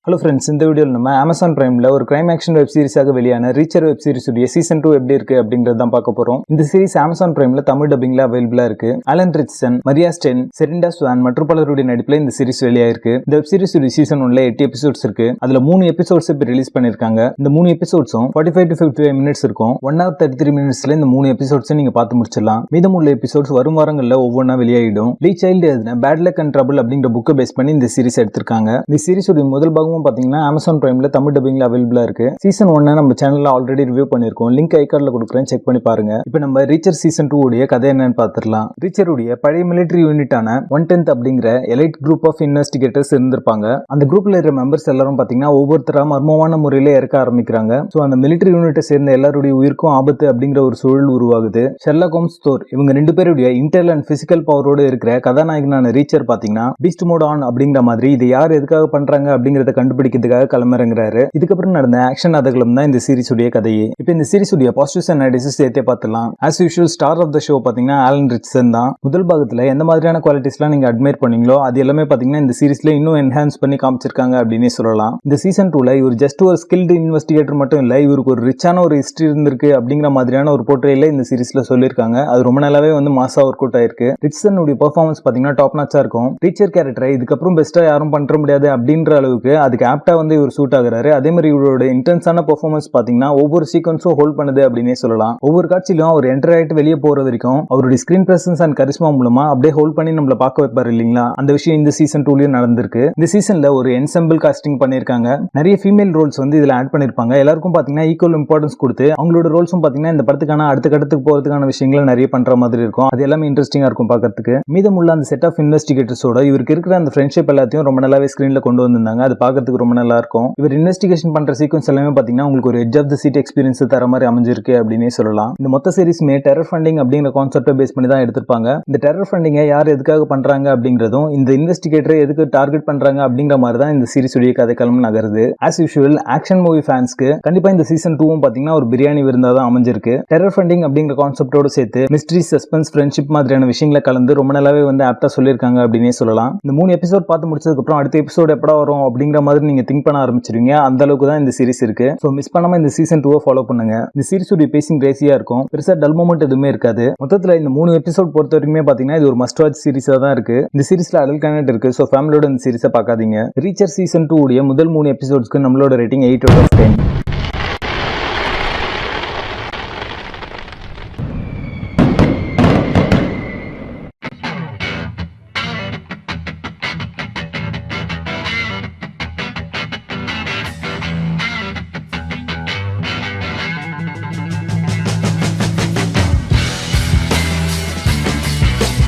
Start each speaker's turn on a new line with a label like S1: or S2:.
S1: Hello friends, இந்த வீடியோவில் நம்ம அமேசான் பிரைமில் ஒரு கிரைம் ஆக்ஷன் வெப் சீரிஸாக வெளியான ரீச்சர் வெப் சீரிஸ் உடைய சீசன் 2 எப்படி இருக்கு அப்படிங்கிறது தான் பார்க்க போறோம். இந்த சீரிஸ் அமேசான் பிரைமில் தமிழ் டப்பிங்ல அவைலபிளா இருக்கு. Alan Richardson, Maria Sten, Serinda Swan மற்றும் பலருடைய நடிப்பில் இந்த சீரிஸ் வெளியாயிருக்கு. இந்த வெப் சீரிஸ் உடைய சீசன் 1ல 8 எபிசோட்ஸ் இருக்கு. அதுல 3 எபிசோட்ஸ் இப்போ ரிலீஸ் பண்ணிருக்காங்க. இந்த 3 எபிசோட்ஸும் 45 to 55 மினிட்ஸ் இருக்கும். 1 hour 33 மினிட்ஸ்ல இந்த 3 எபிசோட்ஸை நீங்க பார்த்து முடிச்சிடலாம். மீதமுள்ள எபிசோட்ஸ் வரும் வாரங்களில் ஒவ்வொன்றா வெளியாயிடும். லீ சைல்டு எழுதின பேட் லக் அண்ட் ட்ரபிள் அப்படிங்கிற புக்கை பேஸ் பண்ணி இந்த சீரிஸ் எடுத்திருக்காங்க. இந்த சீரிஸ் உடைய முதல் பாகமும் பாத்தீங்கன்னா அமேசான் பிரைம்ல தமிழ் டப்பிங்ல அவைலபிளா இருக்கு. சீசன் 1 நம்ம சேனல்ல ஆல்ரெடி ரிவ்யூ பண்ணிருக்கோம். லிங்க் ஐகார்ட்ல கொடுக்குறேன், செக் பண்ணி பாருங்க. இப்போ நம்ம ரீச்சர் சீசன் 2 உடைய கதை என்னன்னு பார்த்துடலாம். ரீச்சர் உடைய பழைய மிலிட்டரி யூனிட்டான 110th அப்படிங்கிற எலைட் குரூப் ஆஃப் இன்வெஸ்டிகேட்டர்ஸ் இருந்திருப்பாங்க. அந்த குரூப்ல இருக்கிற மெம்பர்ஸ் எல்லாரும் பாத்தீங்கன்னா ஒவ்வொருத்தரா மர்மமான முறையில இறக்க ஆரம்பிக்கிறாங்க. சோ அந்த மிலிட்டரி யூனிட்டை சேர்ந்த எல்லாருடைய உயிருக்கும் ஆபத்து அப்படிங்கிற ஒரு சூழல் உருவாகுது. ஷெர்லாக் ஹோம்ஸ், தோர் இவங்க 2 பேருடைய இன்டெல் அண்ட் பிசிக்கல் பவரோட இருக்கிற கதாநாயகனான ரீச்சர் பாத்தீங்கன்னா பீஸ்ட் மோட் ஆன் அப்படிங்கிற மாதிரி இது யார் எதுக்காக பண்றாங்க அப்படிங்கறத கண்டுபிடிக்கிறதுக்காக கிளம்புறங்கிறாரு. இதுக்கப்புறம் நடந்த ஆக்ஷன் அதகளும் தான் இந்த சீரிஸ் உடைய கதையே. இப்போ இந்த சீரிஸ் உடைய பாசிட்டிவ்ஸ் அண்ட் நெகட்டிவ்ஸ் சேர்த்தே பார்த்துலாம். As usual star of the show பாத்தீங்கன்னா ஆலன் ரிச்சர்ட்சன் தான். முதல் பாகத்துல எந்த மாதிரியான குவாலிட்டிஸ்லாம் நீங்க அட்மையர் பண்ணீங்களோ அது எல்லாமே பாத்தீங்கன்னா இந்த சீரிஸ்ல இன்னும் என்ஹான்ஸ் பண்ணி காமிச்சிருக்காங்க அப்படின்னு சொல்லலாம். இந்த சீசன் 2ல இவர் ஜஸ்ட் ஒரு ஸ்கில்டு இன்வெஸ்டிகேட்டர் மட்டும் இல்ல, இவருக்கு ஒரு ரிச்சான ஒரு ஹிஸ்டரி இருந்திருக்கு அப்படிங்கிற மாதிரியான ஒரு போர்ட்ரேல இந்த சீரிஸ்ல சொல்லியிருக்காங்க. அது ரொம்ப நாளாவே மாசா ஒர்க் அவுட் ஆயிருக்கு. ரிச்சர்ட்சன் உடைய பெர்ஃபார்மன்ஸ் பாத்தீங்கன்னா டாப் நாச்சா இருக்கும். டீச்சர் கேரக்டரை இதுக்கப்புறம் பெஸ்டா யாரும் பண்ற முடியாது அப்படின்ற அளவுக்கு அதுக்கு ஆப்டா இவர் சூட் ஆகுறாரு. அதே மாதிரி இவரோட இன்டென்ஸான பெர்ஃபார்மன்ஸ் பாத்தீங்கன்னா ஒவ்வொரு சீக்வன்ஸும் ஹோல்ட் பண்ணுது அப்படின்னே சொல்லலாம். ஒவ்வொரு காட்சியிலும் அவர் என்டர் ஆயிட்டு வெளியே போற வரைக்கும் அவருடைய ஸ்கிரீன் பிரசன்ஸ் அண்ட் கரிஸ்மா மூலமா அப்படியே ஹோல்ட் பண்ணி நம்மள பார்க்க வைப்பாரு இல்லீங்களா. அந்த விஷயம் இந்த சீசன் 2லயும் நடந்திருக்கு. இந்த சீசன்ல ஒரு என்செம்பிள் காஸ்டிங் பண்ணிருக்காங்க. நிறைய ஃபீமேல் ரோல்ஸ் இதுல ஆட் பண்ணிருப்பாங்க. எல்லாருக்கும் பாத்தீங்கன்னா ஈக்குவல் இம்பார்ட்டன்ஸ் கொடுத்து அவங்களோட ரோல்ஸும் பாத்தீங்கன்னா இந்த படத்துக்கான அடுத்த கட்டத்துக்கு போறதுக்கான விஷயங்களை நிறைய பண்ற மாதிரி இருக்கும். அது எல்லாமே இன்ட்ரெஸ்டிங்கா இருக்கும் பார்க்கிறதுக்கு. மீதமுள்ள அந்த செட் ஆஃப் இன்வெஸ்டிகேட்டர்ஸோட இவருக்கு இருக்கிற அந்த ஃப்ரெண்ட்ஷிப் எல்லாத்தையும் ரொம்ப நல்லாவே ஸ்கிரீன்ல கொண்டு வந்திருந்தாங்க. அது பார்க்கிறதுக்கு ரொம்ப நல்லா இருக்கும். இவர் இன்வெஸ்டிகேஷன் பண்ற சீக்வன்ஸ் எல்லாமே பாத்தீங்கன்னா உங்களுக்கு ஒரு edge of the seat experience தர மாதிரி அமைஞ்சிருக்கு அப்படின்னே சொல்லலாம். இந்த மொத்த சீரிஸ்மே டெரர் ஃபண்டிங் அப்படிங்கிற கான்செப்டை பேஸ் பண்ணி தான் எடுத்திருப்பாங்க. இந்த டெரர் ஃபண்டிங்கை யார் எதுக்காக பண்றாங்க அப்படிங்கிறதும் இந்த இன்வெஸ்டிகேட்டரை எதுக்கு டார்கெட் பண்றாங்க அப்படிங்கிற மாதிரி தான் இந்த சீரிஸ் உடைய கதைக்களம் நகருது. ஆஸ் யூஷுவல் ஆக்ஷன் மூவி ஃபேன்ஸ்க்கு கண்டிப்பா இந்த சீசன் 2 பாத்தீங்கன்னா ஒரு பிரியாணி விருந்தா தான் அமைஞ்சிருக்கு. டெரர் ஃபண்டிங் அப்படிங்கிற கான்செப்டோட சேர்த்து மிஸ்ட்ரி, சஸ்பென்ஸ், ஃப்ரெண்ட்ஷிப் மாதிரியான விஷயங்களை கலந்து ரொம்ப நல்லாவே ஆப்டா சொல்லியிருக்காங்க அப்படின்னே சொல்லலாம். இந்த 3 எபிசோட் பார்த்து முடிச்சதுக்கு அப்புறம் அடுத்த எபிசோட் எப்படா வரும் அப்படிங்கிற மாதிரி நீங்க திங்க் பண்ண ஆரம்பிச்சிருவீங்க. அந்த அளவுக்கு தான் இந்த சீரிஸ் இருக்கு. சோ மிஸ் பண்ணாம இந்த சீசன் 2 ஃபாலோ பண்ணுங்க. இந்த சீரிஸ் உடைய பேசிங் கிரேசியா இருக்கும். பெருசா டல் மொமெண்ட் எதுவுமே இருக்காது. மொத்தத்துல இந்த 3 எபிசோட் பொறுத்த வரைக்குமே பாத்தீங்கன்னா இது ஒரு மஸ்ட் வாட்ச் சீரிஸா தான் இருக்கு. இந்த சீரிஸ்ல அடல்ட் கண்டென்ட் இருக்கு. சோ ஃபேமிலியோட இந்த சீரிஸை பார்க்காதீங்க. ரீச்சர் சீசன் 2 உடைய முதல் 3 எபிசோட்ஸ்க்கு நம்மளோட ரேட்டிங் 8 out of 10.